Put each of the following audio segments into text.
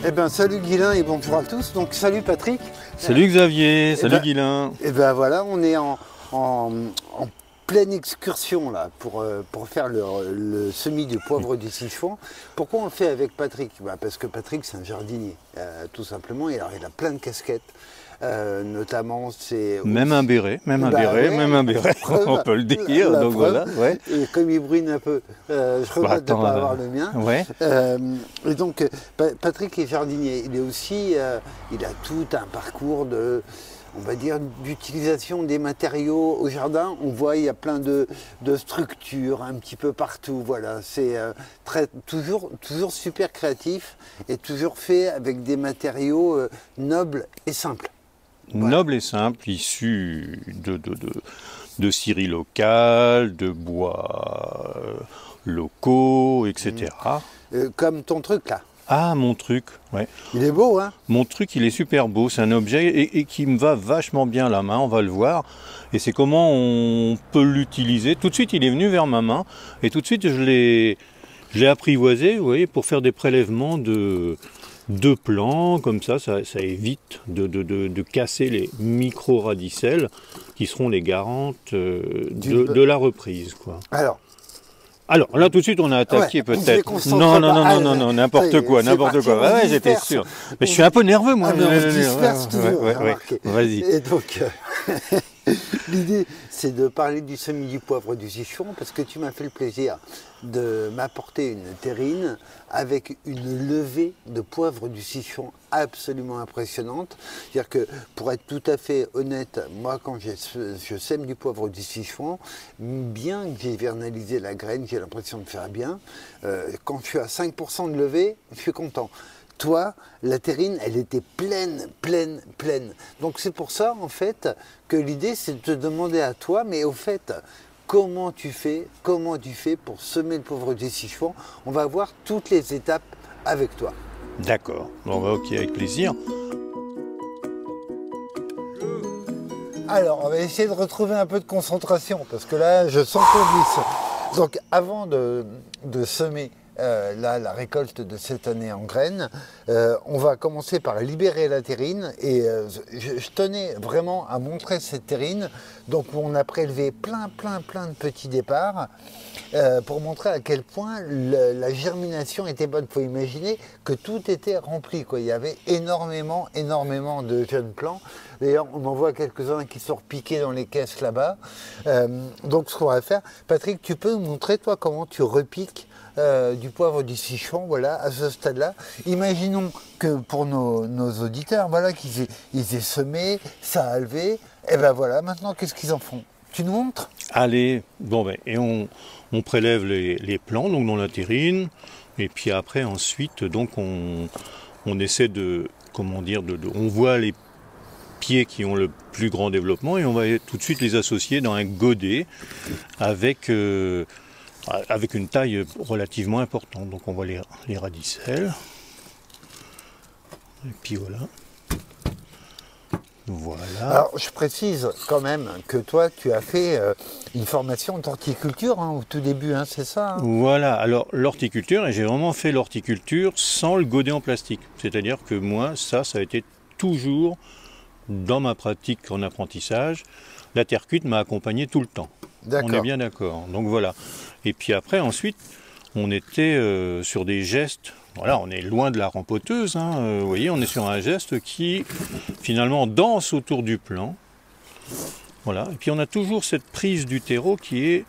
Eh bien, salut Guilain et bonjour à tous. Donc, salut Patrick. Salut Xavier, salut Guilain. Et ben voilà, on est en pleine excursion là pour faire le semis du poivre du Sichuan. Pourquoi on le fait avec Patrick? Parce que Patrick, c'est un jardinier, tout simplement. Et alors, il a plein de casquettes. Notamment, c'est même un béret, même un béret, on peut le dire. Donc voilà, ouais. Et comme il brûle un peu, je regrette de ne pas avoir le mien. Ouais. Et donc, Patrick est jardinier. Il est aussi, il a tout un parcours de, on va dire, d'utilisation des matériaux au jardin. On voit, il y a plein de structures un petit peu partout. Voilà, c'est toujours super créatif et toujours fait avec des matériaux nobles et simples. Voilà. Noble et simple, issu de scieries locales, de bois locaux, etc. Comme ton truc là. Ah, mon truc, ouais. Il est beau, hein? Mon truc, il est super beau. C'est un objet et qui me va vachement bien à la main, on va le voir. Et c'est comment on peut l'utiliser. Tout de suite, il est venu vers ma main. Et tout de suite, je l'ai apprivoisé, vous voyez, pour faire des prélèvements de plants, comme ça évite de casser les micro-radicelles qui seront les garantes de la reprise, quoi. Alors là tout de suite on a attaqué peut-être. Non, n'importe quoi. Ouais, j'étais sûr. Mais je suis un peu nerveux moi. On se disperse toujours. Vas-y. Et donc l'idée c'est de parler du semis du poivre du Sichuan parce que tu m'as fait le plaisir de m'apporter une terrine avec une levée de poivre du Sichuan absolument impressionnante. C'est-à-dire que, pour être tout à fait honnête, moi quand je sème du poivre du Sichuan, bien que j'ai vernalisé la graine, j'ai l'impression de faire bien. Quand je suis à 5% de levée, je suis content. Toi, la terrine, elle était pleine. Donc c'est pour ça, en fait, que l'idée, c'est de te demander à toi, mais au fait, comment tu fais pour semer le poivre du Sichuan? On va voir toutes les étapes avec toi. D'accord. Bon, bah, ok, avec plaisir. Alors, on va essayer de retrouver un peu de concentration, parce que là, je sens qu'on glisse. Donc, avant de semer là, la récolte de cette année en graines, on va commencer par libérer la terrine et je tenais vraiment à montrer cette terrine. Donc on a prélevé plein de petits départs pour montrer à quel point la germination était bonne. Il faut imaginer que tout était rempli, quoi. Il y avait énormément de jeunes plants. D'ailleurs, on en voit quelques-uns qui sont repiqués dans les caisses là-bas. Donc ce qu'on va faire, Patrick, tu peux nous montrer toi comment tu repiques du poivre du Sichuan, voilà, à ce stade-là. Imaginons que pour nos auditeurs, voilà, qu'ils aient semé, ça a levé, et ben voilà, maintenant, qu'est-ce qu'ils en font? Tu nous montres? Allez, bon ben, et on prélève les plants, donc dans la terrine, et puis après, ensuite, donc, on essaie de, comment dire, on voit les pieds qui ont le plus grand développement, et on va tout de suite les associer dans un godet avec une taille relativement importante. Donc on voit les radicelles. Et puis voilà. Voilà. Alors je précise quand même que toi tu as fait une formation d'horticulture au tout début, hein, c'est ça, hein? Voilà, alors l'horticulture, et j'ai vraiment fait l'horticulture sans le godet en plastique. C'est-à-dire que moi, ça a été toujours dans ma pratique en apprentissage. La terre cuite m'a accompagné tout le temps. On est bien d'accord. Donc voilà. Et puis après, ensuite, on était sur des gestes. Voilà, on est loin de la rempoteuse. Hein, vous voyez, on est sur un geste qui, finalement, danse autour du plant. Voilà. Et puis on a toujours cette prise du terreau qui est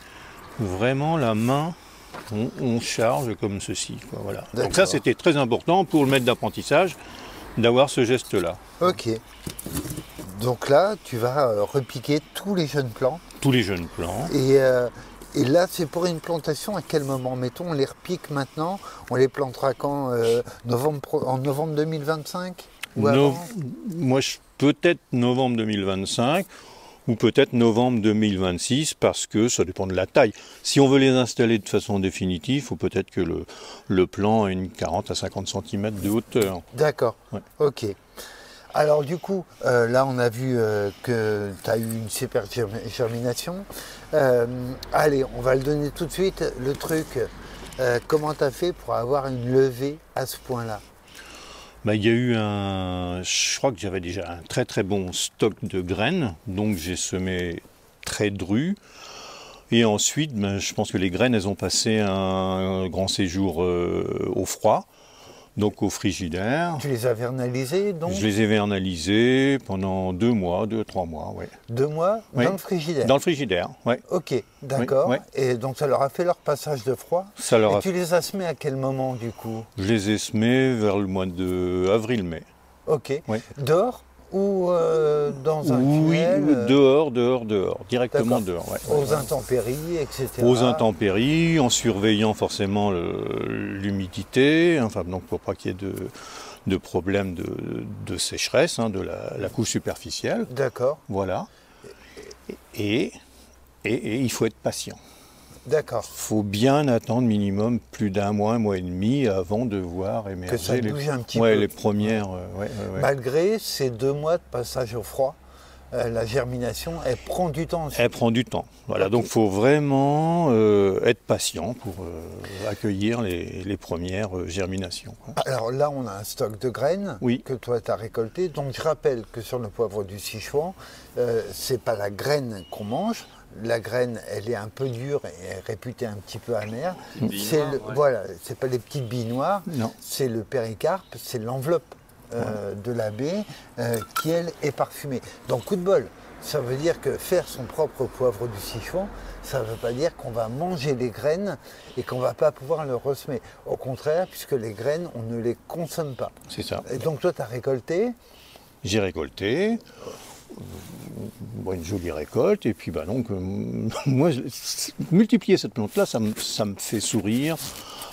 vraiment la main. On charge comme ceci, quoi, voilà. Donc ça, c'était très important pour le maître d'apprentissage d'avoir ce geste-là. Ok. Donc là, tu vas repiquer tous les jeunes plants. Tous les jeunes plants. Et là, c'est pour une plantation à quel moment? Mettons, on les repique maintenant, on les plantera quand? En novembre 2025 ou avant? Moi, peut-être novembre 2025 ou peut-être novembre 2026 parce que ça dépend de la taille. Si on veut les installer de façon définitive, il faut peut-être que le plant ait une 40 à 50 cm de hauteur. D'accord, ouais. Ok. Alors du coup, là on a vu que tu as eu une super germination. Allez, on va le donner tout de suite, le truc. Comment tu as fait pour avoir une levée à ce point-là? Bah, il y a eu je crois que j'avais déjà un très très bon stock de graines, donc j'ai semé très dru. Et ensuite, ben, je pense que les graines, elles ont passé un grand séjour au froid, donc au frigidaire. Tu les as vernalisées donc? Je les ai vernalisées pendant 2 mois, 3 mois, ouais. 2 mois Oui. dans le frigidaire? Dans le frigidaire, ouais. Ok, d'accord. Oui, Et donc ça leur a fait leur passage de froid? Ça leur Et a... tu les as semés à quel moment du coup? Je les ai semés vers le mois de avril-mai. Ok. Oui. Dehors ou dans un Oui, tunnel dehors, directement D'accord. dehors. Ouais. Aux intempéries, etc. Aux intempéries, en surveillant forcément l'humidité, enfin donc pour pas qu'il y ait de problème de sécheresse, hein, de la couche superficielle. D'accord. Voilà. Et il faut être patient. D'accord. Il faut bien attendre minimum plus d'1 mois, 1 mois et demi avant de voir émerger Que ça bouge un petit ouais, peu. les premières. Malgré ces 2 mois de passage au froid, la germination, elle prend du temps aussi. Elle prend du temps. Voilà, Ok. donc il faut vraiment être patient pour accueillir les premières germinations. Alors là, on a un stock de graines Oui. que toi, tu as récolté. Donc je rappelle que sur le poivre du Sichuan, c'est pas la graine qu'on mange. La graine, elle est un peu dure et est réputée un petit peu amère. C'est voilà, c'est pas les petites billes noires, Non. c'est le péricarpe, c'est l'enveloppe de la baie qui, elle, est parfumée. Donc coup de bol, ça veut dire que faire son propre poivre du Sichuan, ça ne veut pas dire qu'on va manger les graines et qu'on ne va pas pouvoir le ressemer. Au contraire, puisque les graines, on ne les consomme pas. C'est ça. Et donc toi, tu as récolté. J'ai récolté. Une jolie récolte, et puis bah donc moi multiplier cette plante là ça me fait sourire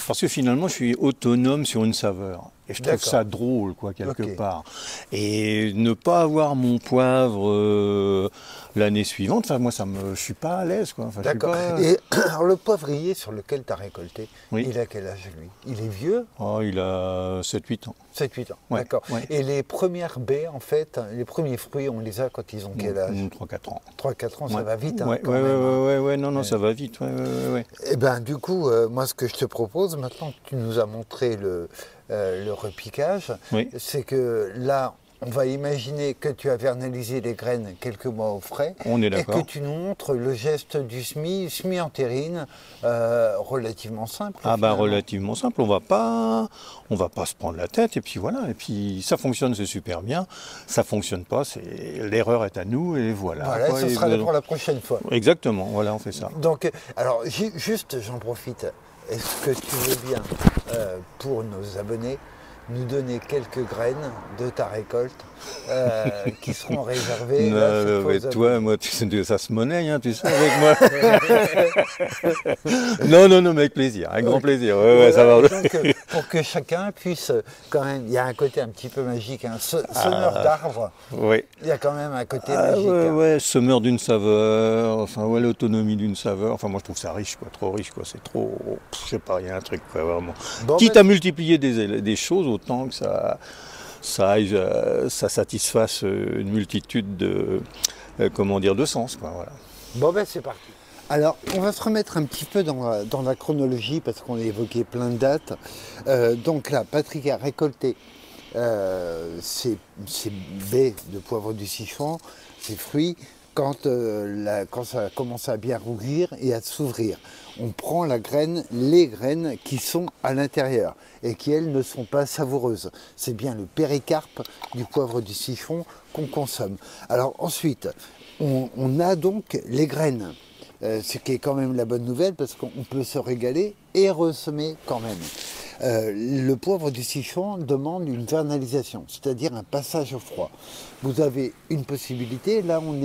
parce que finalement je suis autonome sur une saveur et je trouve ça drôle quoi quelque part, et ne pas avoir mon poivre l'année suivante, enfin moi je suis pas à l'aise quoi. Enfin, D'accord. Et alors le poivrier sur lequel tu as récolté, il a quel âge lui? Il est vieux? Oh, il a 7-8 ans. 7-8 ans, Ouais, d'accord. ouais. Et les premières baies, en fait, les premiers fruits, on les a quand ils ont quel âge? 3-4 ans. 3-4 ans, ça va vite, hein, Ouais, quand même. Non, ça va vite. Ouais. Et ben du coup, moi ce que je te propose, maintenant que tu nous as montré le repiquage, c'est que là, on va imaginer que tu as vernalisé les graines quelques mois au frais. On est et d'accord. que tu nous montres le geste du semis en terrine, relativement simple. Ah bah relativement simple, on va pas se prendre la tête, et puis voilà, et puis ça fonctionne, c'est super bien, ça fonctionne pas, l'erreur est à nous, et voilà. Voilà, quoi, ce sera pour la prochaine fois. Exactement, voilà, on fait ça. Donc, alors juste, j'en profite, est-ce que tu veux bien, pour nos abonnés, nous donner quelques graines de ta récolte qui seront réservées mais toi, moi, ça se monnaie, hein, tu sais, avec moi. non, mais avec plaisir, avec grand plaisir. Voilà, ça va. Donc, pour que chacun puisse, quand même, il y a un côté un petit peu magique, un semeur d'arbres. Oui. Il y a quand même un côté magique. Semeur d'une saveur, enfin, l'autonomie d'une saveur. Enfin, moi, je trouve ça riche, quoi, trop riche, quoi. C'est trop, je sais pas, il y a un truc, quoi, vraiment. Bon, Quitte à multiplier des choses, autant que ça satisfasse une multitude de sens, quoi, voilà. Bon ben c'est parti. Alors on va se remettre un petit peu dans la chronologie parce qu'on a évoqué plein de dates. Donc là, Patrick a récolté ses baies de poivre du Sichuan, ses fruits, quand ça commence à bien rougir et à s'ouvrir. On prend les graines qui sont à l'intérieur et qui, elles, ne sont pas savoureuses. C'est bien le péricarpe du poivre du Sichuan qu'on consomme. Alors ensuite, on a donc les graines, ce qui est quand même la bonne nouvelle parce qu'on peut se régaler et ressemer quand même. Le poivre du Sichuan demande une vernalisation, c'est-à-dire un passage au froid. Vous avez une possibilité, là on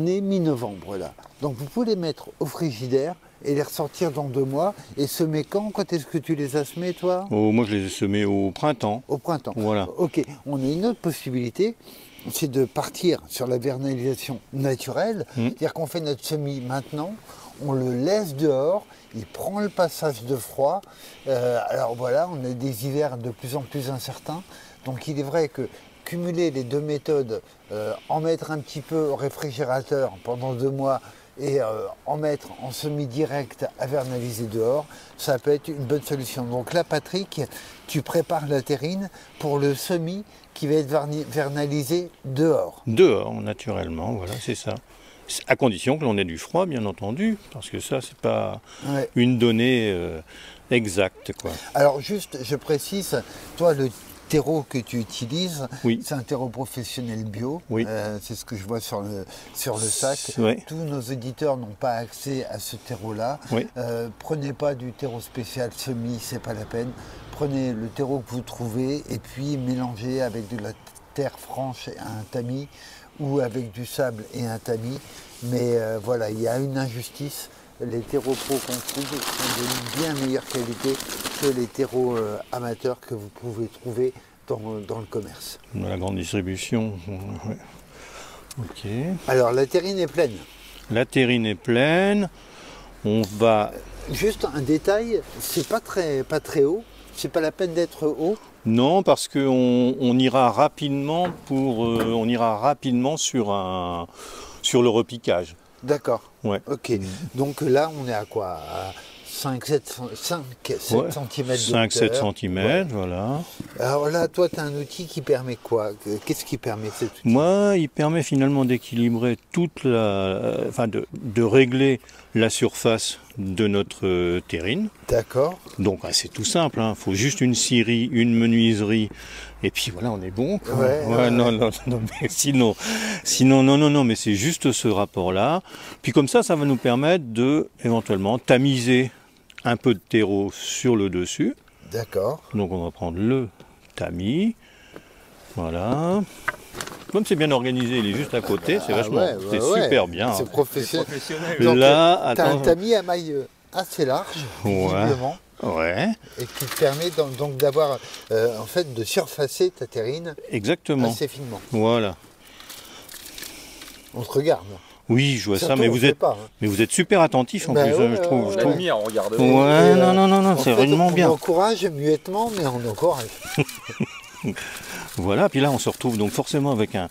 est mi-novembre là. Donc vous pouvez les mettre au frigidaire et les ressortir dans 2 mois. Et semer quand? Quand est-ce que tu les as semés, toi? Moi, je les ai semés au printemps. Au printemps. Voilà. Ok, on a une autre possibilité, c'est de partir sur la vernalisation naturelle. C'est-à-dire qu'on fait notre semis maintenant, on le laisse dehors, il prend le passage de froid. Alors voilà, on a des hivers de plus en plus incertains. Donc il est vrai que cumuler les deux méthodes, en mettre un petit peu au réfrigérateur pendant 2 mois et en mettre en semis direct à vernaliser dehors, ça peut être une bonne solution. Donc là, Patrick, tu prépares la terrine pour le semis qui va être vernalisé dehors. Dehors, naturellement, voilà, c'est ça. À condition que l'on ait du froid, bien entendu, parce que ça, c'est pas une donnée exacte, quoi. Alors juste, je précise, toi, le terreau que tu utilises, oui. c'est un terreau professionnel bio. Oui. C'est ce que je vois sur le sac. Oui. Tous nos éditeurs n'ont pas accès à ce terreau-là. Oui. Prenez pas du terreau spécial semis, c'est pas la peine. Prenez le terreau que vous trouvez et puis mélangez avec de la terre franche et un tamis ou avec du sable et un tamis. Mais voilà, il y a une injustice. Les terreaux pro qu'on trouve sont de bien meilleure qualité que les terreaux amateurs que vous pouvez trouver dans le commerce. Dans la grande distribution. Ouais. Ok. Alors la terrine est pleine. La terrine est pleine. On va. Juste un détail, c'est pas très haut. C'est pas la peine d'être haut. Non, parce qu'on ira rapidement on ira rapidement sur le repiquage. D'accord. Ouais. Ok. Donc là, on est à quoi? À 5-7 cm de 5-7 cm, ouais. Voilà. Alors là, toi, tu as un outil qui permet quoi? Qu'est-ce qui permet cet outil? Moi, il permet finalement d'équilibrer de régler la surface de notre terrine. D'accord. Donc c'est tout simple, il faut juste une scierie, une menuiserie, et puis voilà, on est bon. Quoi. Ouais. Non, mais sinon, non, mais c'est juste ce rapport-là. Puis comme ça va nous permettre de, éventuellement, tamiser un peu de terreau sur le dessus. D'accord. Donc on va prendre le tamis, voilà. Comme c'est bien organisé, il est juste à côté, c'est vachement, c'est super bien. C'est professionnel. Donc, là, tu as un tamis à maille assez large, visiblement. Ouais. Et qui te permet donc d'avoir, en fait, de surfacer ta terrine. Exactement. Assez finement. Voilà. On te regarde. Oui, je vois ça, mais vous êtes super attentif en plus, je trouve. Je mis à regarder. Ouais, non, c'est vraiment bien. On encourage muettement, mais on encourage. Voilà, puis là on se retrouve donc forcément avec un,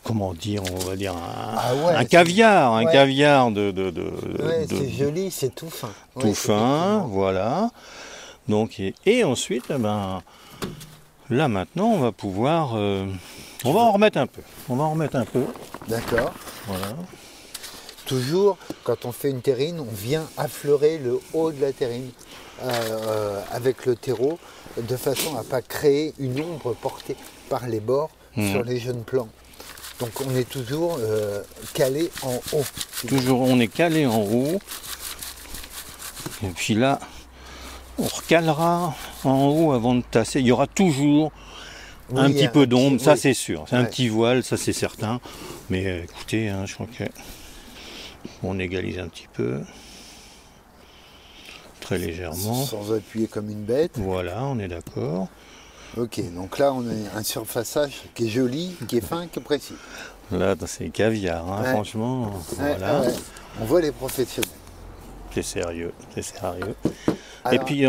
comment dire, on va dire un caviar, caviar c'est joli, c'est tout fin. Tout fin, voilà. Donc et ensuite, là maintenant on va pouvoir, on va en remettre un peu. D'accord. Voilà. Toujours, quand on fait une terrine, on vient affleurer le haut de la terrine avec le terreau, de façon à ne pas créer une ombre portée par les bords sur les jeunes plants. Donc on est toujours calé en haut. Toujours, on est calé en haut. Et puis là, on recalera en haut avant de tasser. Il y aura toujours un petit peu d'ombre, ça c'est sûr. C'est un petit voile, ça c'est certain. Mais écoutez, je crois qu'on égalise un petit peu. Très légèrement. Sans appuyer comme une bête. Voilà, on est d'accord. Ok, donc là on a un surfaçage qui est joli, qui est fin, qui est précis. Là c'est caviar, franchement. Voilà. On voit les professionnels. C'est sérieux, c'est sérieux. Alors, et puis,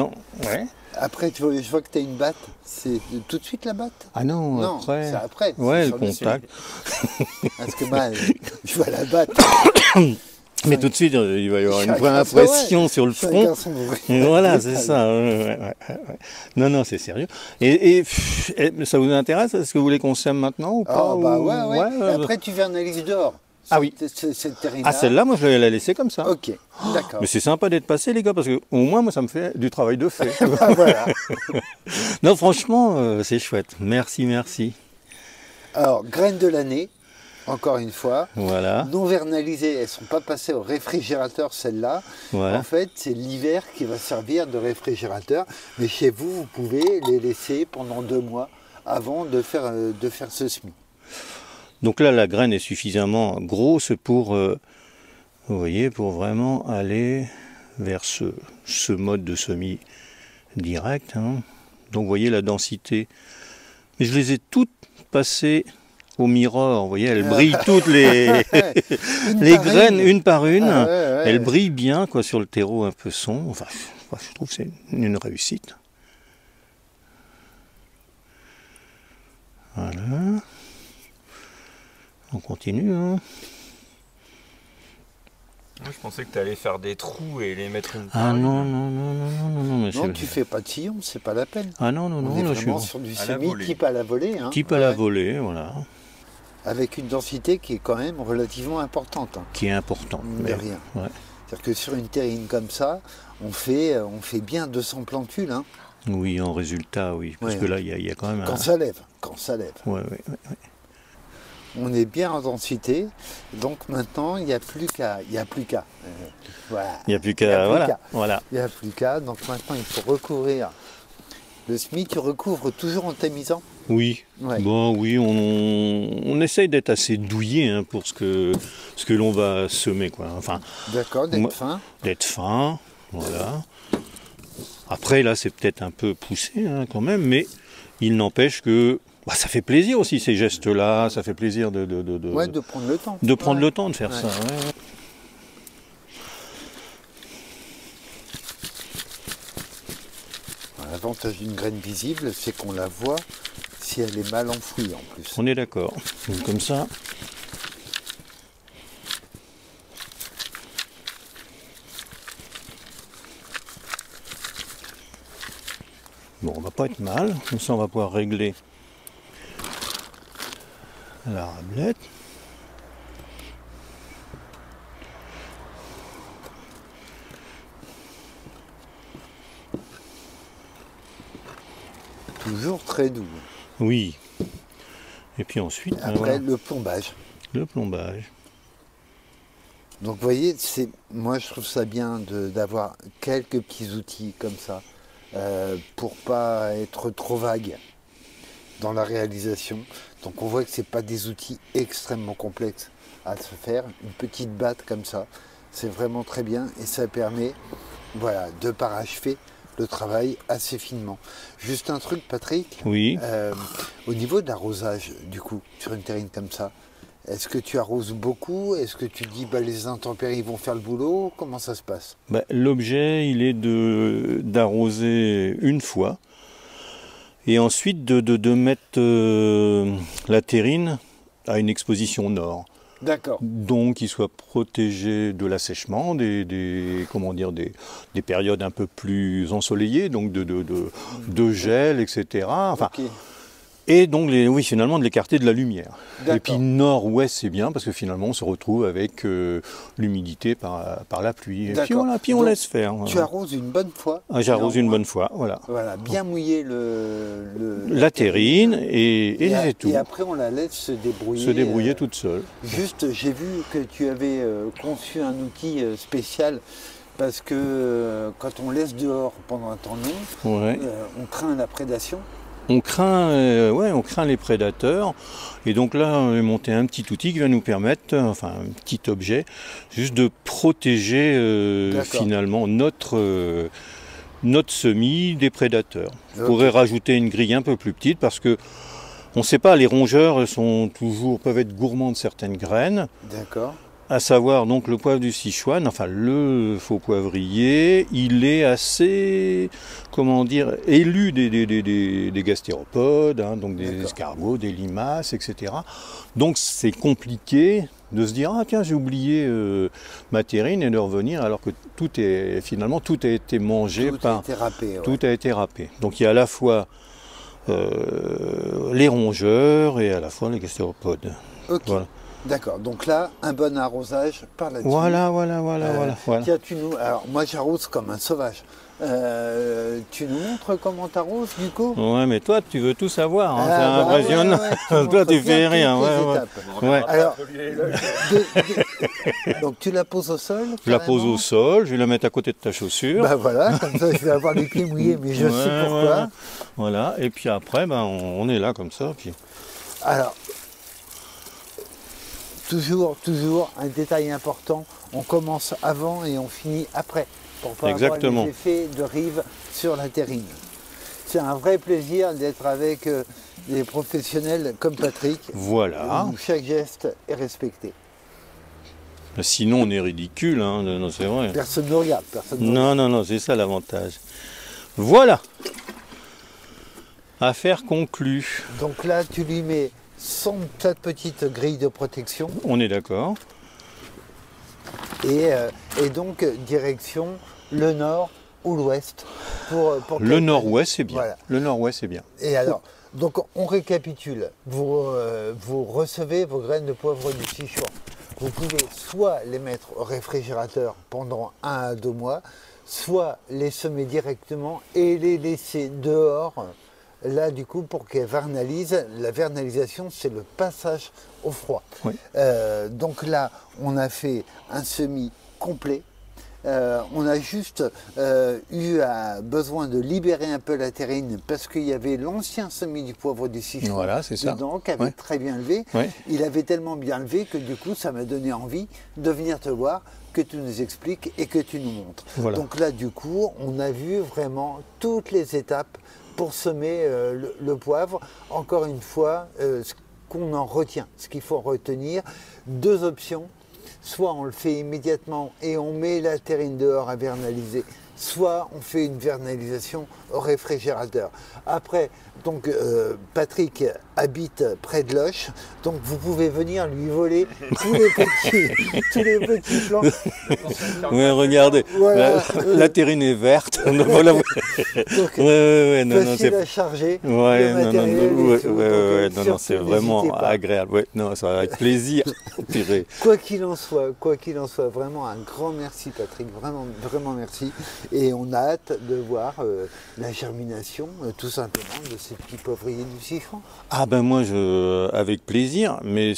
après, je vois que tu as une batte. C'est tout de suite la batte? Ah non, après. C'est après. Ouais, le contact. Parce que je vois la batte. Mais tout de suite, il va y avoir une vraie impression sur le front. Et voilà, c'est ça. Non, c'est sérieux. Et ça vous intéresse? Est-ce que vous voulez qu'on sème maintenant ou pas? Ouais. Après, tu vernalises dehors. Ah oui. Cette terrine-là. Ah, celle-là, moi, je vais la laisser comme ça. Ok, d'accord. Mais c'est sympa d'être passé, les gars, parce que au moins, moi, ça me fait du travail de fait. Voilà. Non, franchement, c'est chouette. Merci. Alors, graines de l'année. Encore une fois, voilà. Non vernalisées, elles ne sont pas passées au réfrigérateur, celles-là. Voilà. En fait, c'est l'hiver qui va servir de réfrigérateur. Mais chez vous, vous pouvez les laisser pendant 2 mois avant de faire ce semis. Donc là, la graine est suffisamment grosse pour, vous voyez, pour vraiment aller vers ce mode de semis direct. Donc vous voyez la densité. Mais je les ai toutes passées au mirror, vous voyez, elles brillent toutes les graines une par une. Elles brillent bien quoi, sur le terreau un peu sombre. Enfin, je trouve que c'est une réussite. Voilà. On continue. Je pensais que tu allais faire des trous et les mettre une Ah non, non, non, non, non, non, Non, monsieur. tu fais pas de sillon, c'est pas la peine. Ah non, non, On non, est là, je vraiment suis sur du à la semis volée. type à la volée. Hein. type à la Ouais. volée, voilà, Avec une densité qui est quand même relativement importante. Hein. qui est important. Mine de Mais- rien. ouais. C'est-à-dire que sur une terrine comme ça, on fait bien 200 plantules. Hein, Oui, en résultat, oui. Parce Ouais. que là, il y a quand même quand ça lève. Quand ça lève. Ouais, ouais, ouais. On est bien en densité. Donc maintenant, il n'y a plus qu'à. Voilà. Il n'y a plus Il y a qu'à... plus Voilà, qu'à. voilà. Il n'y a plus qu'à. Donc maintenant, il faut recouvrir. Le semis, tu recouvres toujours en tamisant. Oui, Ouais. bon, oui, on essaye d'être assez douillet hein, pour ce que l'on va semer, quoi. Enfin, D'accord, d'être Moi- fin. d'être fin, voilà. Après, là, c'est peut-être un peu poussé hein, quand même, mais il n'empêche que bah, ça fait plaisir aussi, ces gestes-là, ça fait plaisir Ouais, de prendre le temps. de prendre Ouais. le temps de faire Ouais. ça. Ouais. L'avantage d'une graine visible, c'est qu'on la voit si elle est mal enfouie en plus. On est d'accord. Donc, comme ça. Bon, on va pas être mal. Comme ça, on va pouvoir régler la rablette. Toujours très doux. Oui. Et puis ensuite, ben Après, voilà, le plombage. le plombage. Donc vous voyez, moi je trouve ça bien d'avoir quelques petits outils comme ça pour pas être trop vague dans la réalisation. Donc on voit que c'est pas des outils extrêmement complexes à se faire. Une petite batte comme ça, c'est vraiment très bien et ça permet voilà, de parachever le travail assez finement. Juste un truc Patrick, Oui. au niveau de l'arrosage du coup, sur une terrine comme ça, est-ce que tu arroses beaucoup? Est-ce que tu dis bah, les intempéries vont faire le boulot? Comment ça se passe? Ben, l'objet, il est d'arroser une fois et ensuite de mettre la terrine à une exposition nord. D'accord. Donc, il soit protégé de l'assèchement, comment dire, des périodes un peu plus ensoleillées, donc de gel, etc. Enfin, Ok. et donc, oui, finalement, de l'écarter de la lumière. D'accord. Et puis, nord-ouest, c'est bien, parce que finalement, on se retrouve avec l'humidité par la pluie. Et puis, D'accord. voilà, puis on Donc, laisse faire. Tu Voilà. arroses une bonne fois. Ah, j'arrose une néanmoins. bonne fois, voilà. Voilà, bien mouiller La terrine, et c'est tout. Et après, on la laisse se débrouiller. Se débrouiller toute seule. Juste, j'ai vu que tu avais conçu un outil spécial parce que quand on laisse dehors pendant un temps long, Ouais. on craint la prédation. On craint les prédateurs. Et donc là, on a monté un petit outil qui va nous permettre, enfin un petit objet, juste de protéger D'accord. finalement notre semis des prédateurs. Je Ok. pourrais rajouter une grille un peu plus petite parce que on ne sait pas, les rongeurs peuvent être gourmands de certaines graines. D'accord. À savoir donc le poivre du Sichuan, enfin le faux poivrier, il est assez, comment dire, élu des gastéropodes, hein, donc des D'accord. escargots, des limaces, etc. Donc c'est compliqué de se dire ah tiens j'ai oublié ma terrine et de revenir alors que finalement tout a été mangé Tout a par, été râpé. Ouais. tout a été râpé. Donc il y a à la fois les rongeurs et à la fois les gastéropodes. Ok. Voilà. D'accord. Donc là, un bon arrosage par là-dessus. Voilà. Tiens, alors moi j'arrose comme un sauvage. Tu nous montres comment t'arroses du coup? Ouais, mais toi, tu veux tout savoir, hein, Ah, c'est bah impressionnant. ouais, Toi, montres tu bien fais rien. toutes les Ouais, ouais. étapes. Ouais. Alors, donc tu la poses au sol? Je la pose carrément au sol, je vais la mettre à côté de ta chaussure. Bah voilà, comme ça je vais avoir les pieds mouillés, mais je sais Ouais, pourquoi. ouais. Voilà, et puis après, ben, on est là comme ça. Puis... Alors, toujours un détail important, on commence avant et on finit après, pour pas Exactement. avoir les effets de rive sur la terrine. C'est un vrai plaisir d'être avec des professionnels comme Patrick, Voilà. où chaque geste est respecté. Sinon, on est ridicule, hein. Non, c'est vrai. Personne ne regarde, personne ne regarde. Non, c'est ça l'avantage. Voilà. Affaire conclue. Donc là, tu lui mets ta petite grille de protection. On est d'accord. Et donc, direction le nord ou l'ouest pour Le nord-ouest, c'est bien. Voilà. Le nord-ouest, c'est bien. Et alors, donc on récapitule. Vous recevez vos graines de poivre du Sichuan. Vous pouvez soit les mettre au réfrigérateur pendant 1 à 2 mois, soit les semer directement et les laisser dehors. Là, du coup, pour qu'elles vernalisent, la vernalisation, c'est le passage au froid. Oui. Donc là, on a fait un semis complet. On a juste besoin de libérer un peu la terrine parce qu'il y avait l'ancien semis du poivre du Sichuan Voilà, c'est ça. dedans qui avait très bien levé. Ouais. Il avait tellement bien levé que du coup, ça m'a donné envie de venir te voir, que tu nous expliques et que tu nous montres. Voilà. Donc là, du coup, on a vu vraiment toutes les étapes pour semer le poivre. Encore une fois, ce qu'on en retient, ce qu'il faut retenir, 2 options. Soit on le fait immédiatement et on met la terrine dehors à vernaliser, soit on fait une vernalisation au réfrigérateur. Après, donc Patrick habite près de Loches, donc vous pouvez venir lui voler tous les petits plants. Oui, regardez, Voilà. la terrine est verte. Voilà. Donc, facile à charger. Ouais, le matériel et tout. Donc, non, surtout, c'est vraiment n'hésitez pas. agréable. Ouais, non, ça va avec plaisir. Purée. Quoi qu'il en soit, vraiment un grand merci Patrick, vraiment, vraiment merci. Et on a hâte de voir la germination, tout simplement, de ces petits poivriers du Sichuan. Ah ben moi, avec plaisir, mais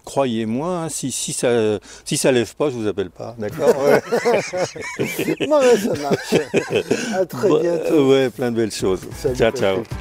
croyez-moi, hein, si ça lève pas, je vous appelle pas, d'accord? Bon, ben, ça marche. À très bientôt. Ouais, plein de belles choses. Salut, Ciao, Patrick. ciao.